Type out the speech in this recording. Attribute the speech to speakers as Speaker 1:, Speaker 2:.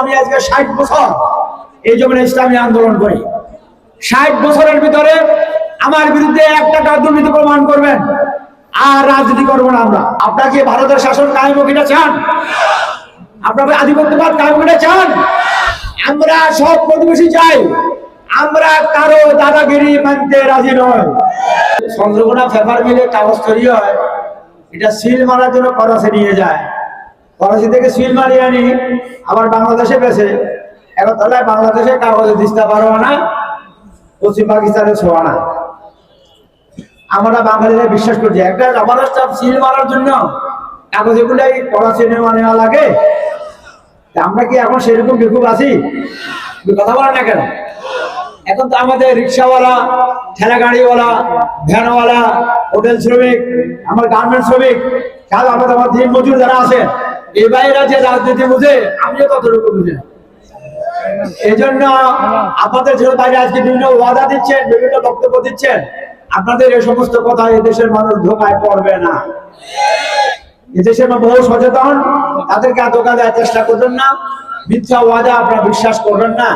Speaker 1: আমি আজকে 60 বছর এই জমিনে ইসলামী আন্দোলন করি। 60 বছরের ভিতরে আমার বিরুদ্ধে একটা দুর্নীতি প্রমাণ করবেন আর রাজনীতি করবো না আমরা। আপনারা কি ভারতের শাসন কায়েম কিনা চান? আপনারা আধিপত্যবাদ কায়েম কিনা চান? আমরা সব প্রতিবেশী চাই, আমরা কারো দাদাগিরি মানতে রাজি নয়। চন্দ্রকোনা পেপার মিলে কাগজ তৈরি হয়, এটা সিল মারার জন্য করাচি নিয়ে যায়। করাচি থেকে সিল মারিয়ে আনি আবার বাংলাদেশে বেছে। এখন তাহলে বাংলাদেশে কাগজে দিস্তা পারবো না, পশ্চিম পাকিস্তানে ছোঁয়া না। আমরা বাঙালিরা বিশ্বাস করছি একটা রাবার স্টাম্প সিল মারার জন্য কাগজে গুলাই করাচি নেওয়া লাগে। আমরা কি এখন সেরকম বেকুব আছি? কথা বলেন না কেন? এখন তো আমাদের রিক্সাওয়ালা, ঠেলা গাড়িওয়ালা, ভ্যানওয়ালা, হোটেল শ্রমিক, আমার গার্মেন্টস শ্রমিক, আমাদের আমার দিন মজুর যারা আছে, এই বাইরা যে রাজনীতি বুঝে, আমিও ততটুকু বুঝি না। এই জন্য আপনাদের যে বাইরে আজকে বিভিন্ন ওয়াদা দিচ্ছেন, বিভিন্ন বক্তব্য দিচ্ছেন, আপনাদের এই সমস্ত কথা এদেশের মানুষ ধোকায় পড়বে না। এদেশের বহু সচেতন, তাদেরকে ধোকা দেওয়ার চেষ্টা করবেন না, মিথ্যা ওয়াদা আপনারা বিশ্বাস করবেন না।